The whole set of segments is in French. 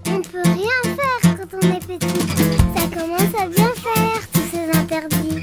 On peut rien faire quand on est petit. Ça commence à bien faire, tous ces interdits.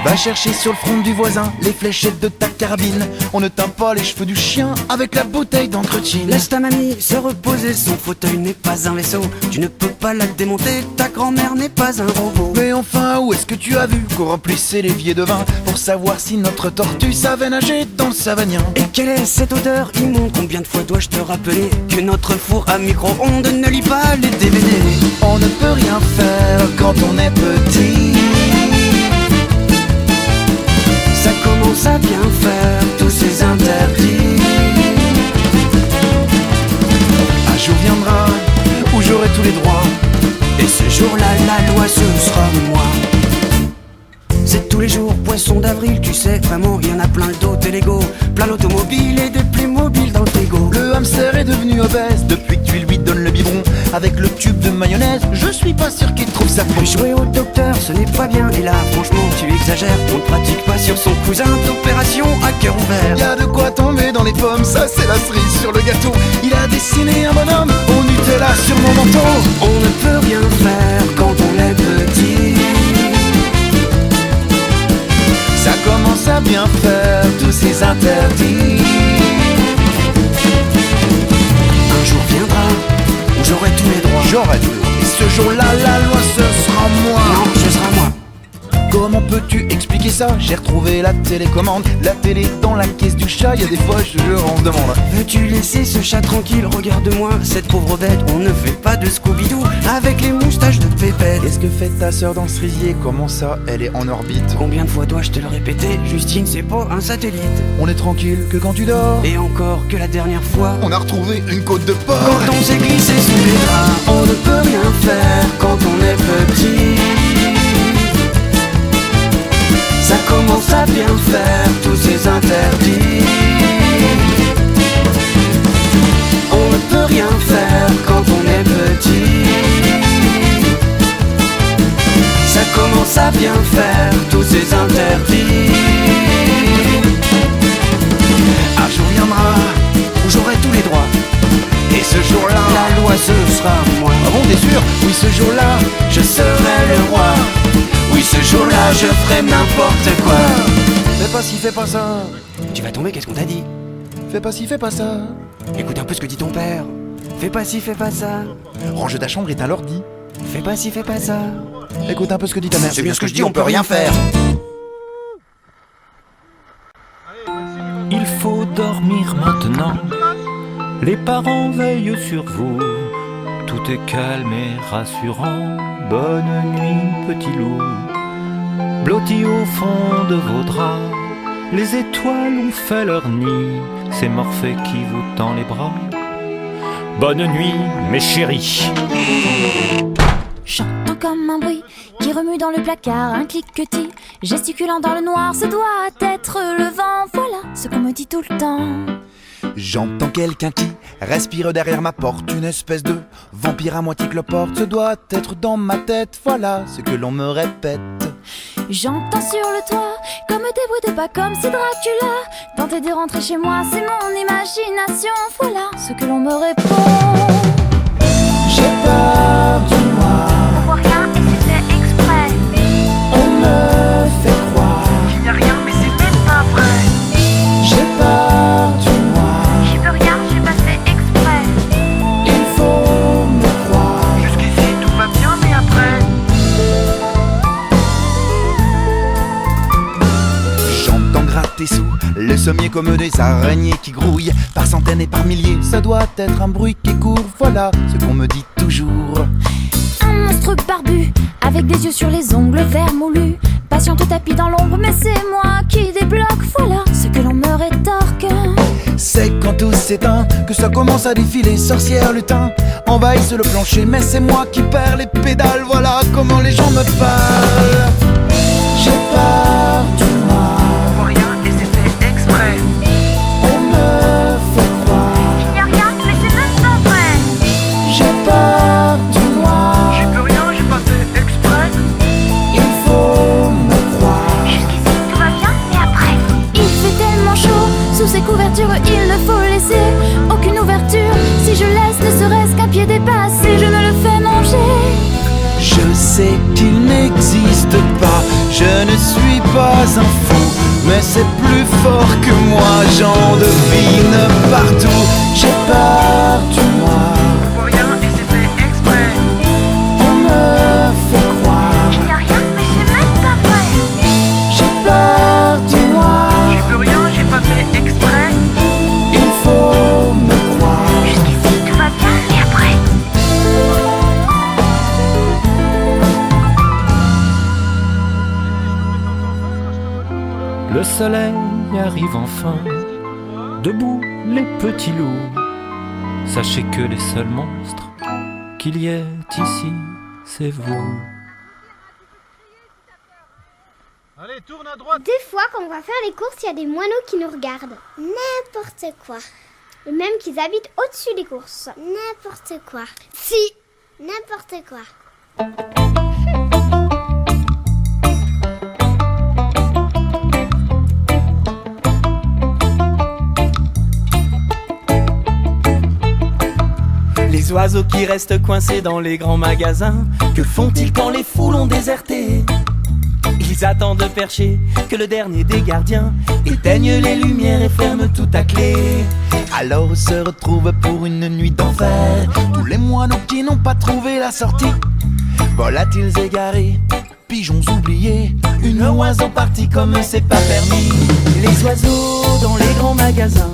Va chercher sur le front du voisin les fléchettes de ta carabine. On ne teint pas les cheveux du chien avec la bouteille d'entretien. Laisse ta mamie se reposer, son fauteuil n'est pas un vaisseau. Tu ne peux pas la démonter, ta grand-mère n'est pas un robot. Mais enfin, où est-ce que tu as vu qu'on remplissait l'évier de vin pour savoir si notre tortue savait nager dans le Savagnin? Et quelle est cette odeur immonde? Combien de fois dois-je te rappeler que notre four à micro-ondes ne lit pas les DVD? On ne peut rien faire quand on est petit. Ça commence à bien faire, tous ces interdits. Un jour viendra où j'aurai tous les droits. Et ce jour-là, la loi, ce sera moi. C'est tous les jours, poisson d'avril, tu sais, vraiment, il y en a plein le dos, t'es Lego. Plein d'automobiles et des plus mobiles dans le frigo. Le hamster est devenu obèse depuis que tu lui donnes le biberon avec le tube de mayonnaise. Je suis pas sûr qu'il trouve ça bon. Jouer au docteur, ce n'est pas bien. Et là, franchement, tu exagères. On ne pratique pas sur son cousin d'opération à cœur ouvert. Y a de quoi tomber dans les pommes, ça c'est la cerise sur le gâteau. Il a dessiné un bonhomme au Nutella sur mon manteau. On ne peut rien faire quand on est petit. Ça commence à bien faire, tous ces interdits. Un jour viendra où j'aurai tous les droits. J'aurai tout. Et ce jour-là, la loi, ce sera moi. Non, ce sera moi. Comment peux-tu expliquer ça? J'ai retrouvé la télécommande, la télé dans la caisse du chat. Y a des fois, je on se demande. Veux-tu laisser ce chat tranquille? Regarde-moi, cette pauvre bête. On ne fait pas de Scooby-Doo avec les moustaches de Pépette. Qu'est-ce que fait ta sœur dans le cerisier? Comment ça, elle est en orbite? Combien de fois dois-je te le répéter? Justine, c'est pas un satellite. On est tranquille que quand tu dors. Et encore que la dernière fois, On a retrouvé une côte de porc. quand on s'est glissé sous les draps, on ne peut rien faire quand on est petit. Ça commence à bien faire, tous ces interdits. On ne peut rien faire quand on est petit. Ça commence à bien faire, tous ces interdits. Un jour viendra où j'aurai tous les droits. Et ce jour-là, La loi, ce sera moi. ah bon, t'es sûr? Oui, ce jour-là, Je serai le roi. Oui, ce jour-là, je ferai n'importe quoi. fais pas ci, fais pas ça. Tu vas tomber, qu'est-ce qu'on t'a dit? Fais pas ci, fais pas ça. Écoute un peu ce que dit ton père. Fais pas ci, fais pas ça. Range ta chambre et t'as l'ordi. Fais pas ci, fais pas ça. Écoute un peu ce que dit ta mère. C'est bien ce que je dis, on peut rien faire. Il faut dormir maintenant. Les parents veillent sur vous. Tout est calme et rassurant. Bonne nuit, petit loup. Blotti au fond de vos draps. Les étoiles ont fait leur nid. C'est Morphée qui vous tend les bras. Bonne nuit, mes chéris. Chantant comme un bruit qui remue dans le placard, un cliquetis gesticulant dans le noir, ce doit être le vent. Voilà ce qu'on me dit tout le temps. J'entends quelqu'un qui respire derrière ma porte. Une espèce de vampire à moitié cloporte. Ce doit être dans ma tête, voilà ce que l'on me répète. J'entends sur le toit comme des bruits de pas, comme si Dracula tentait de rentrer chez moi. C'est mon imagination, voilà ce que l'on me répond. J'ai peur du noir, On voit rien et c'est fait exprès. on me fait croire. Il n'y a rien mais c'est même pas vrai. J'ai peur du noir, J'y peux rien, j'ai pas fait exprès. il faut me croire. Jusqu'ici, tout va bien, mais après. J'entends gratter sous le sommier comme des araignées qui grouillent par centaines et par milliers. Ça doit être un bruit qui court, voilà ce qu'on me dit toujours. Un monstre barbu, avec des yeux sur les ongles verts moulus, patient au tapis dans l'ombre, mais c'est moi qui débloque, voilà ce que l'on me rétorque. C'est quand tout s'éteint que ça commence à défiler. Sorcière, lutin, envahissent le plancher. Mais c'est moi qui perds les pédales, voilà comment les gens me parlent. J'ai peur du noir, On voit rien et c'est fait exprès. on me fait croire. Il n'y a rien, mais c'est même pas vrai. J'ai peur du noir, J'y peux rien, j'ai pas fait exprès. il faut me croire. Jusqu'ici tout va bien, mais après il fait tellement ces couvertures, il ne faut laisser aucune ouverture. Si je laisse ne serait-ce qu'un pied dépassé, je ne le fais manger. Je sais qu'il n'existe pas, je ne suis pas un fou, mais c'est plus fort que moi, j'en devine partout. J'ai peur du noir. Pour rien et c'est fait exprès. On me fait croire. Il n'y a rien, mais c'est même pas vrai. J'ai peur du noir. J'y peux rien, j'ai pas fait exprès. Il faut me croire. Jusqu'ici, tout va bien, et après? Le soleil arrive enfin. Debout les petits loups. Sachez que les seuls monstres qu'il y ait ici, c'est vous. Allez, tourne à droite. Des fois, quand on va faire les courses, il y a des moineaux qui nous regardent. N'importe quoi. Et même qu'ils habitent au-dessus des courses. N'importe quoi. Si, n'importe quoi. Les oiseaux qui restent coincés dans les grands magasins, que font-ils quand les foules ont déserté? Ils attendent perchés que le dernier des gardiens éteigne les lumières et ferme tout à clé. Alors se retrouvent pour une nuit d'enfer tous les moineaux qui n'ont pas trouvé la sortie. Volatiles égarés, pigeons oubliés, une oiseau partie comme c'est pas permis. Les oiseaux dans les grands magasins,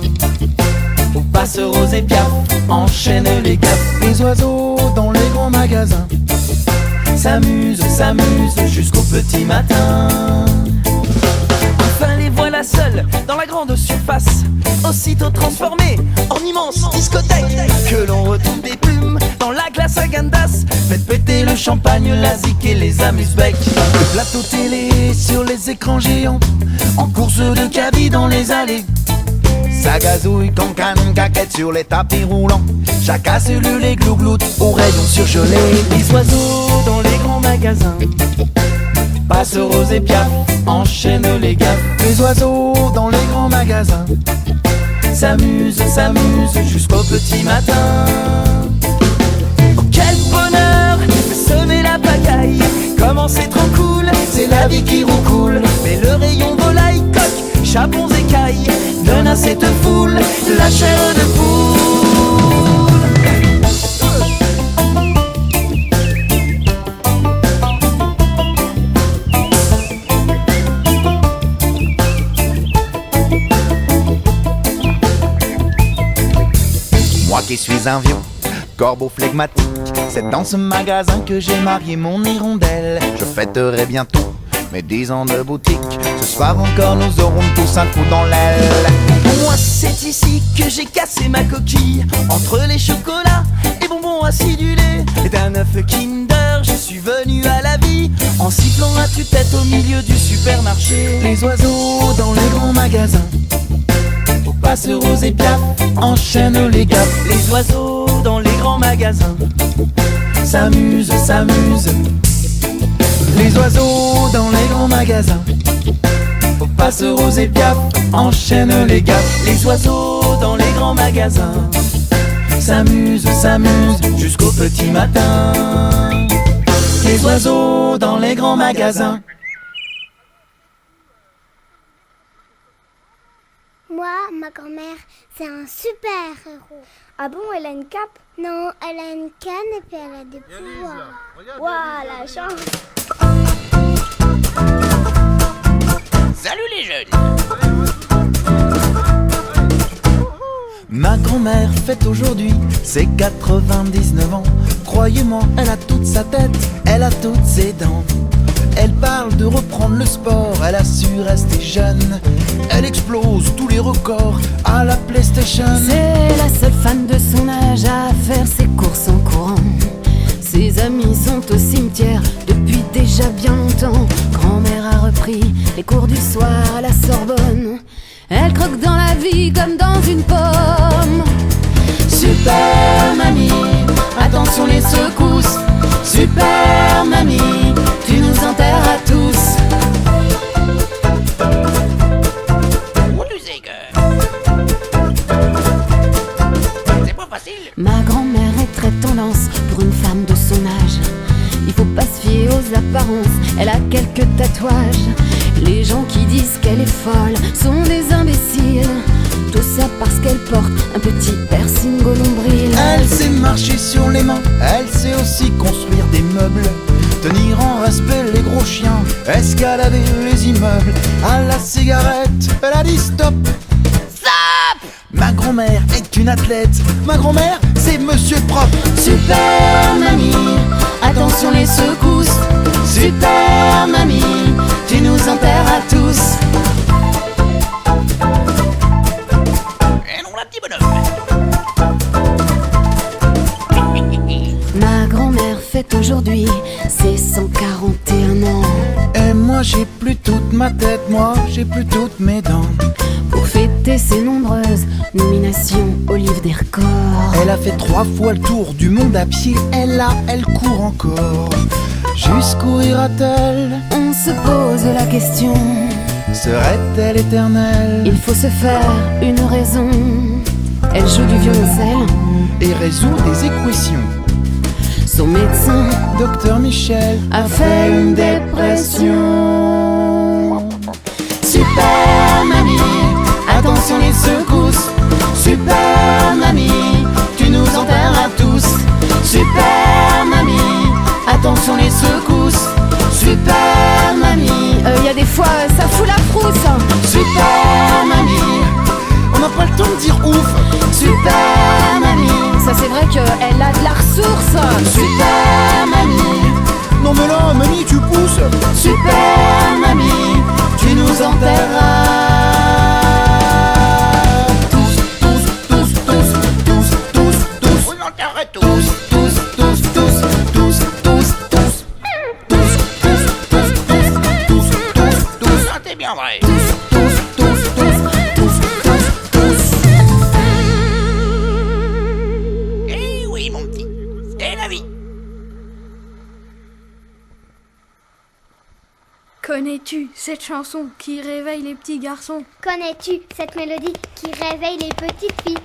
aux passereaux et piafs, enchaînent les gaffes. Les oiseaux dans les grands magasins S'amusent jusqu'au petit matin. Enfin les voilà seuls dans la grande surface, aussitôt transformés en immense discothèque. Que l'on retrouve des plumes dans la glace à Gandas. faites péter le champagne, la zik et les amuse-bec. Le plateau télé sur les écrans géants, en course de caddie dans les allées. Ça gazouille, cancane, caquette sur les tapis roulants. Chacun cellule et glougloute aux rayons surgelés. Les oiseaux dans les grands magasins, passereaux et piafs, enchaînent les gaffes. Les oiseaux dans les grands magasins S'amusent jusqu'au petit matin. Oh quel bonheur de semer la pagaille. Comment c'est trop cool, c'est la vie qui roucoule. Mais le rayon volaille, coq, chapons écailles donne à cette foule la chair de poule. Moi qui suis un vieux corbeau flegmatique, c'est dans ce magasin que j'ai marié mon hirondelle. Je fêterai bientôt mes 10 ans de boutique. Ce soir encore nous aurons tous un coup dans l'aile. Moi c'est ici que j'ai cassé ma coquille, entre les chocolats et bonbons acidulés. Et d'un œuf Kinder je suis venu à la vie, en sifflant à tue-tête au milieu du supermarché. Les oiseaux dans les grands magasins, aux passereaux et piafs, enchaînent les gaffes. Les oiseaux dans les grands magasins S'amusent Les oiseaux dans les grands magasins, aux passereaux et piafs, enchaînent les gaffes. Les oiseaux dans les grands magasins S'amusent jusqu'au petit matin. Les oiseaux dans les grands magasins. Moi, ma grand-mère, c'est un super héros. Ah bon, elle a une cape? Non, elle a une canne et puis elle a des pouvoirs. Waouh, la chance! Salut les jeunes. Ma grand-mère fête aujourd'hui ses 99 ans. Croyez-moi, elle a toute sa tête, elle a toutes ses dents. Elle parle de reprendre le sport, elle a su rester jeune. Elle explose tous les records à la PlayStation. C'est la seule fan de son âge à faire ses courses en courant. Ses amis sont au cimetière depuis déjà bien longtemps. Grand-mère a repris les cours du soir à la Sorbonne. Elle croque dans la vie comme dans une pomme. Super mamie, attention les secousses. Super mamie, tu nous enterres à tous. disent qu'elle est folle sont des imbéciles. Tout ça parce qu'elle porte un petit piercing au nombril. Elle sait marcher sur les mains, elle sait aussi construire des meubles, tenir en respect les gros chiens, escalader les immeubles. À la cigarette, elle a dit stop. Stop. Ma grand-mère est une athlète, ma grand-mère c'est Monsieur Propre. Super mamie, attention les secousses. Super mamie, tu nous enterres à tous. Et non la petite bonhomme. Ma grand-mère fête aujourd'hui ses 141 ans. Et moi j'ai plus toute ma tête, moi j'ai plus toutes mes dents. Pour fêter ses nombreuses nominations au livre des records. Elle a fait 3 fois le tour du monde à pied, elle court encore. Jusqu'où ira-t-elle? On se pose la question, serait-elle éternelle? il faut se faire une raison. Elle joue du violoncelle Et résout des équations. Son médecin, Docteur Michel, a fait une dépression. Super mamie, attention les secousses. Super mamie, tu nous enterres à tous. Super mamie, attention les secousses. Super mamie, y a des fois ça fout la frousse. Super mamie, on n'a pas le temps de dire ouf. super mamie, ça c'est vrai qu'elle a de la ressource. Super mamie, Non mais là, mamie, tu pousses. super mamie, tu nous enterreras. Tous, tous, tous, tous, tous, tous, tous. On enterrait tous. Tous, tous, tous, tous, tous, tous, tous. Tous, tous, tous, tous, tous, tous, tous. Ah, c'est bien vrai. Tous, tous, tous, tous, tous, tous, tous. Eh oui, mon petit, c'est la vie. Connais-tu cette chanson qui réveille les petits garçons? Connais-tu cette mélodie qui réveille les petites filles?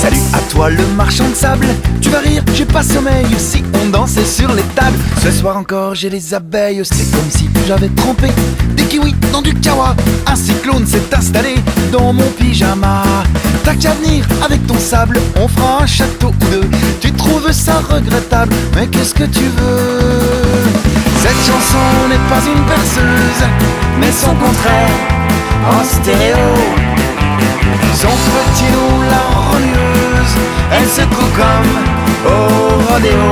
Salut à toi le marchand de sable. Tu vas rire, j'ai pas sommeil. Si on dansait sur les tables. Ce soir encore j'ai les abeilles. C'est comme si j'avais trempé des kiwis dans du kawa. Un cyclone s'est installé dans mon pyjama. T'as qu'à venir avec ton sable, on fera un château ou deux. Tu trouves ça regrettable, mais qu'est-ce que tu veux? Cette chanson n'est pas une berceuse, mais son contraire en stéréo. Son petit loup, la remueuse, elle secoue comme au rodéo.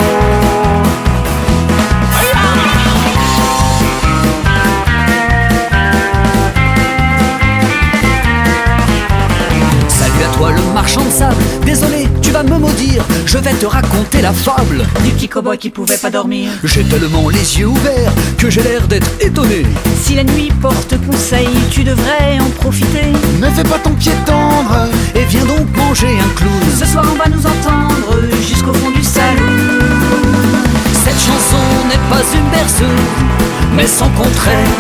Salut à toi le marchand de sable. Désolé, tu vas me maudire. Je vais te raconter la fable du petit cow-boy qui pouvait pas dormir. J'ai tellement les yeux ouverts que j'ai l'air d'être étonné. Si la nuit porte conseil, tu devrais en profiter. Ne fais pas ton pied tendre et viens donc manger un clown. Ce soir on va nous entendre jusqu'au fond du salon. Cette chanson n'est pas une berceuse, mais son contraire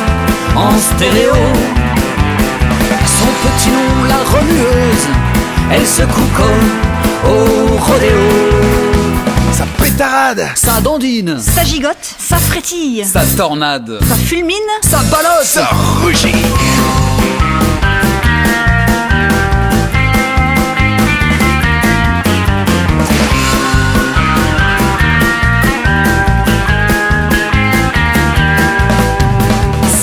en stéréo. Son petit nom, la remueuse, elle secoue comme au rodéo. Ça pétarade, ça dandine, ça gigote, ça frétille, ça tornade, ça fulmine, ça ballotte, ça rugit.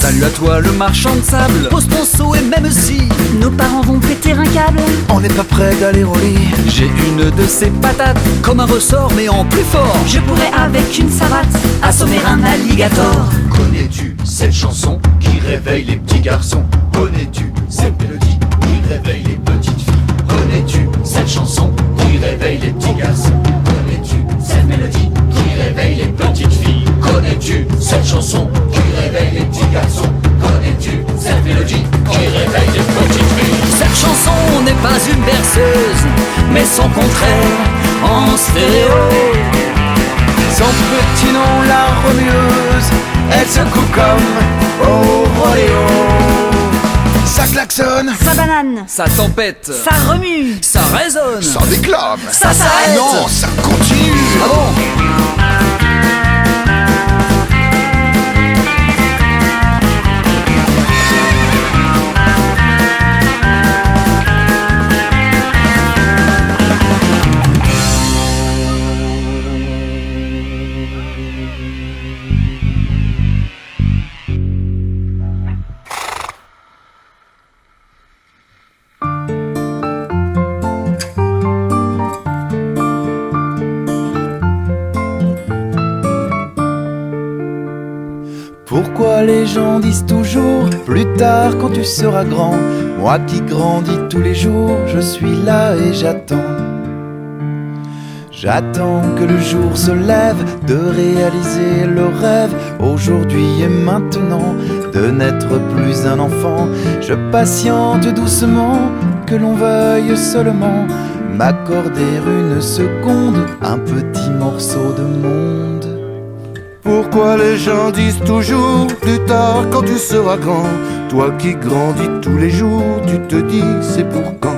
Salut à toi le marchand de sable. Pose ton seau et même si nos parents vont péter un câble, on n'est pas prêt d'aller au lit. J'ai une de ces patates comme un ressort mais en plus fort. Je pourrais avec une savate assommer un alligator. Connais-tu cette chanson qui réveille les petits garçons? Connais-tu cette mélodie qui réveille les petites filles? Connais-tu cette chanson qui réveille les petits garçons? Connais-tu cette mélodie qui réveille les petites filles? Connais-tu cette chanson qui réveille les petits garçons? Connais-tu cette mélodie qui réveille les petites filles? Cette chanson n'est pas une berceuse, mais son contraire en stéréo. Son petit nom, la remueuse, elle secoue comme au rodéo. klaxonne, ça banane, ça tempête, ça remue, ça résonne, ça déclame, ça s'arrête. non, ça continue. Ah bon? Pourquoi les gens disent toujours plus tard quand tu seras grand? Moi qui grandis tous les jours, je suis là et j'attends. J'attends que le jour se lève, de réaliser le rêve, aujourd'hui et maintenant, de n'être plus un enfant. Je patiente doucement, que l'on veuille seulement m'accorder une seconde, un petit morceau de monde. Pourquoi les gens disent toujours plus tard quand tu seras grand? Toi qui grandis tous les jours, tu te dis c'est pour quand?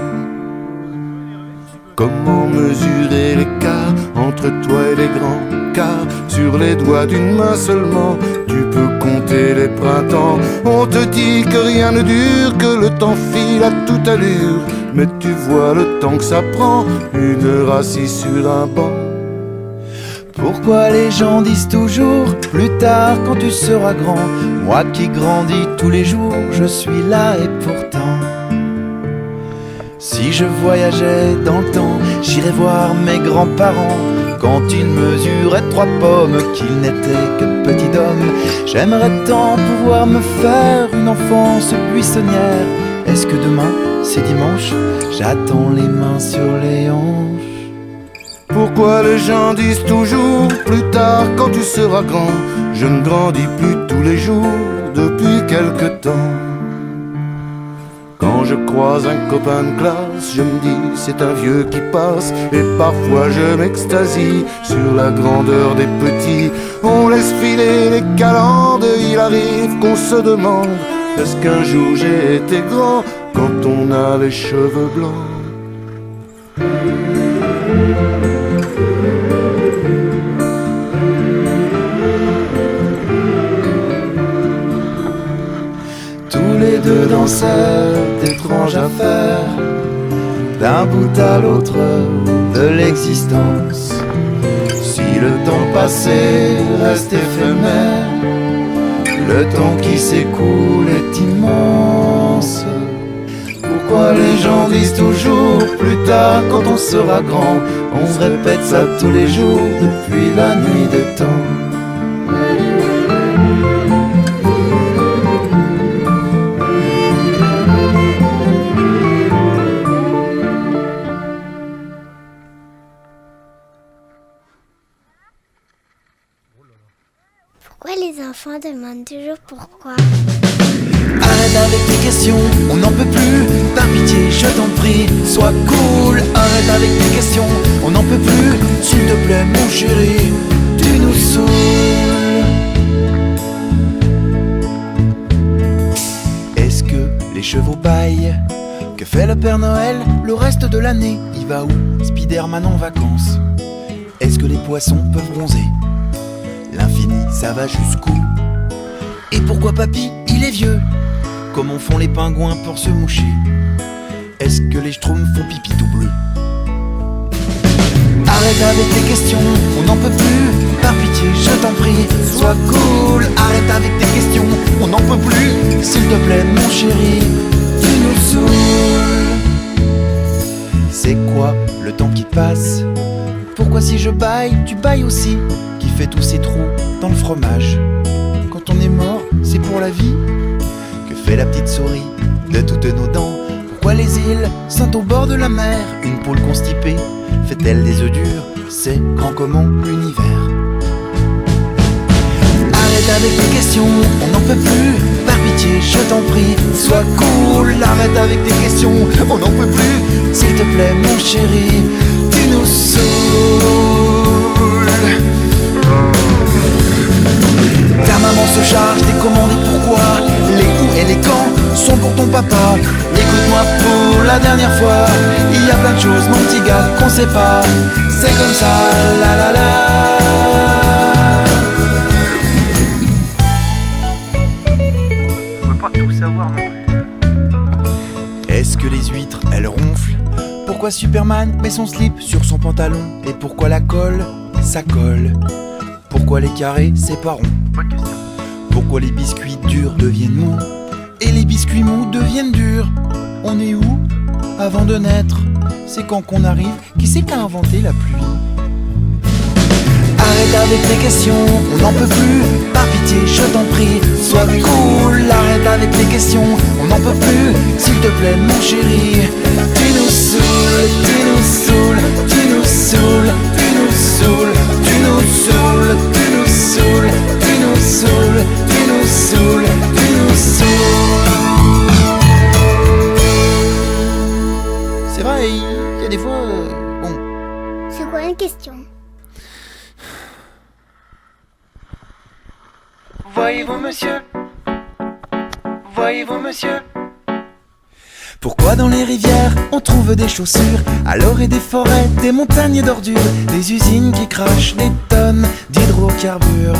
Comment mesurer l'écart entre toi et les grands? Car sur les doigts d'une main seulement, tu peux compter les printemps. On te dit que rien ne dure, que le temps file à toute allure. Mais tu vois le temps que ça prend, une heure assis sur un banc. Pourquoi les gens disent toujours plus tard quand tu seras grand? Moi qui grandis tous les jours, je suis là et pourtant. Si je voyageais dans le temps, j'irais voir mes grands-parents quand ils mesuraient 3 pommes, qu'ils n'étaient que petits d'hommes. J'aimerais tant pouvoir me faire une enfance buissonnière. Est-ce que demain, c'est dimanche? J'attends les mains sur les hanches. Pourquoi les gens disent toujours plus tard quand tu seras grand? Je ne grandis plus tous les jours depuis quelque temps. Quand je croise un copain de classe, je me dis c'est un vieux qui passe. Et parfois je m'extasie sur la grandeur des petits. On laisse filer les calendes, il arrive qu'on se demande: est-ce qu'un jour j'ai été grand quand on a les cheveux blancs? Tous les deux danseurs d'étranges affaires, d'un bout à l'autre de l'existence. Si le temps passé reste éphémère, le temps qui s'écoule est immense. Pourquoi les gens disent toujours plus tard quand on sera grand? On se répète ça tous les jours depuis la nuit des temps. Pourquoi les enfants demandent toujours pourquoi? Arrête avec tes questions, on n'en peut plus. Par pitié, je t'en prie, sois cool. Arrête avec tes questions, on n'en peut plus. S'il te plaît, mon chéri, tu nous saoules. Est-ce que les chevaux baillent? Que fait le Père Noël le reste de l'année? Il va où, Spider-Man en vacances? Est-ce que les poissons peuvent bronzer? L'infini, ça va jusqu'où? Et pourquoi papy, il est vieux? Comment font les pingouins pour se moucher? Est-ce que les schtroumpfs font pipi tout bleu? Arrête avec tes questions, on n'en peut plus. Par pitié, je t'en prie, sois cool. Arrête avec tes questions, on n'en peut plus. S'il te plaît, mon chéri, tu nous saoules. C'est quoi le temps qui passe? Pourquoi si je baille, tu bailles aussi? Qui fait tous ces trous dans le fromage? Quand on est mort, c'est pour la vie? Que fait la petite souris de toutes nos dents? Pourquoi les îles sont au bord de la mer? Une poule constipée fait-elle des œufs durs? C'est grand comment l'univers. Arrête avec tes questions, on n'en peut plus. Par pitié, je t'en prie, sois cool. Arrête avec tes questions, on n'en peut plus. S'il te plaît, mon chéri, tu nous saoules. Ta maman se charge des commandes et pourquoi? Les où Et les gants sont pour ton papa. Écoute-moi pour la dernière fois, il y a plein de choses, mon petit gars, qu'on sait pas. C'est comme ça, la la la. On peut pas tout savoir non plus. Est-ce que les huîtres, elles ronflent? Pourquoi Superman met son slip sur son pantalon? Et pourquoi la colle, ça colle? Pourquoi les carrés, c'est pas rond? Bonne question. Pourquoi les biscuits durs deviennent mous? Et les biscuits mous deviennent durs? On est où avant de naître? C'est quand qu'on arrive? Qui c'est qui a inventé la pluie? Arrête avec les questions, on n'en peut plus. Par pitié, je t'en prie, sois cool. Arrête avec les questions, on n'en peut plus. S'il te plaît, mon chéri. Tu nous saoules, tu nous saoules, tu nous saoules, tu nous saoules, tu nous saoules, tu nous saoules, tu nous saoules, tu nous saoules, tu nous saoules. C'est vrai, il y a des fois... bon. C'est quoi une question? Voyez-vous, monsieur? Voyez-vous, monsieur? Pourquoi dans les rivières on trouve des chaussures, alors et des forêts, des montagnes d'ordures, des usines qui crachent des tonnes d'hydrocarbures?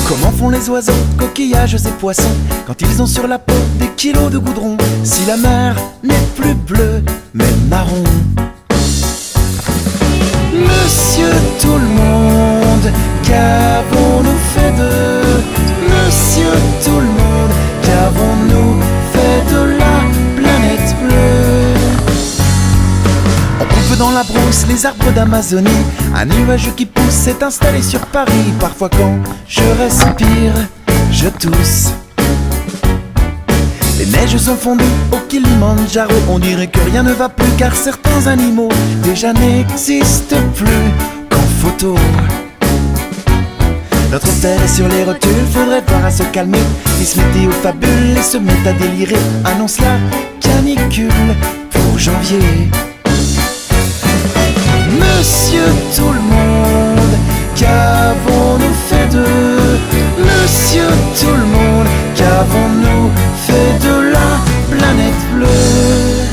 Comment font les oiseaux, coquillages et poissons quand ils ont sur la peau des kilos de goudron? Si la mer n'est plus bleue mais marron. Monsieur tout le monde, qu'avons-nous fait de? Monsieur tout le monde, qu'avons-nous fait de la planète bleue? On coupe dans la brousse les arbres d'Amazonie. Un nuage qui pousse s'est installé sur Paris. Parfois quand je respire, je tousse. Les neiges sont fondues au Kilimandjaro. On dirait que rien ne va plus car certains animaux déjà n'existent plus qu'en photo. Notre terre est sur les rotules, faudrait voir à se calmer. Miss Météo fabule et se met à délirer. Annonce la canicule pour janvier. Monsieur tout le monde, qu'avons-nous fait de? Monsieur tout le monde, qu'avons-nous fait de la planète bleue?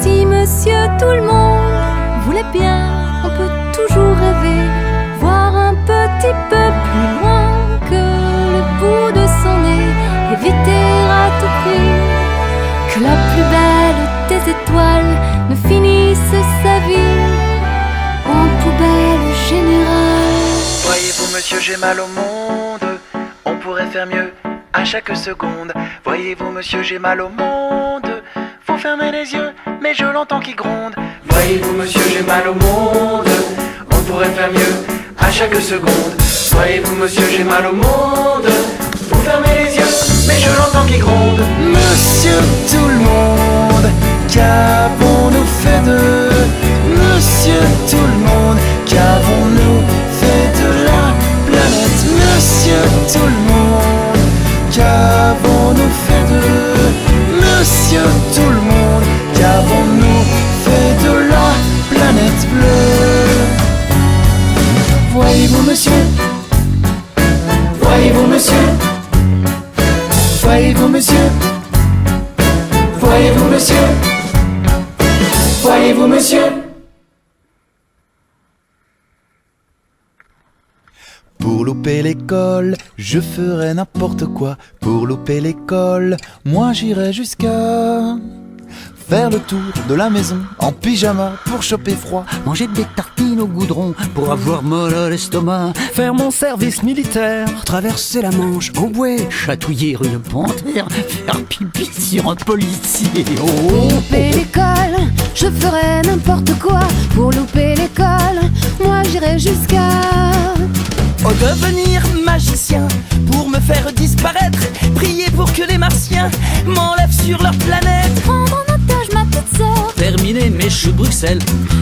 Si monsieur tout le monde voulait bien, on peut toujours rêver, voir un petit peu plus loin que le bout de son nez, éviter à tout prix que la plus belle des étoiles ne finisse sa vie en poubelle générale. Voyez-vous monsieur, j'ai mal au monde, on pourrait faire mieux à chaque seconde. Voyez-vous monsieur, j'ai mal au monde, faut fermer les yeux, mais je l'entends qui gronde. Voyez-vous monsieur, j'ai mal au monde, on pourrait faire mieux à chaque seconde. Voyez-vous monsieur, j'ai mal au monde, faut fermer les yeux, mais je l'entends qui gronde. Monsieur tout le monde, qu'avons-nous fait de? Monsieur tout le monde, qu'avons-nous fait de la planète? Monsieur tout le monde, qu'avons-nous fait de? Monsieur tout le monde, qu'avons-nous fait de la planète bleue? Voyez-vous monsieur? Voyez-vous monsieur? Voyez-vous monsieur? Voyez-vous monsieur? Voyez-vous monsieur? Pour louper l'école, je ferai n'importe quoi. Pour louper l'école, moi j'irai jusqu'à faire le tour de la maison en pyjama pour choper froid. Manger des tartines au goudron pour avoir mal à l'estomac. Faire mon service militaire, Traverser la Manche en bouée, chatouiller une panthère, faire pipi sur un policier. Oh, Pour louper l'école, je ferai n'importe quoi. Pour louper l'école, moi j'irai jusqu'à devenir magicien pour me faire disparaître. Prier pour que les martiens m'enlèvent sur leur planète. Prendre en otage ma petite sœur, terminer mes choux de Bruxelles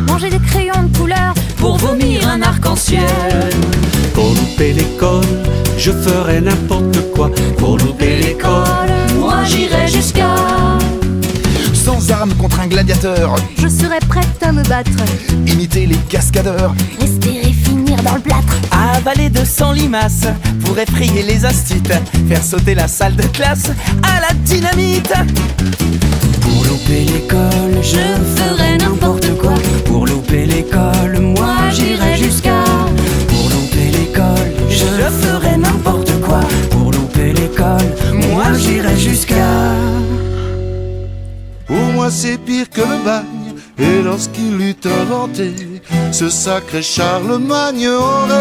manger des crayons de couleur pour vomir un arc-en-ciel. Pour louper l'école, je ferai n'importe quoi. Pour louper l'école, moi j'irai jusqu'à Sans armes contre un gladiateur, je serai prête à me battre, imiter les cascadeurs, rester et finir dans le plâtre. avaler 200 limaces pour effrayer les astutes, faire sauter la salle de classe à la dynamite. Pour louper l'école, je ferai n'importe quoi. Pour louper l'école, moi j'irai jusqu'à. Pour louper l'école, je ferai n'importe quoi. Pour louper l'école, moi j'irai jusqu'à. Pour moi c'est pire que le bagne. Et lorsqu'il eut inventé ce sacré Charlemagne, aurait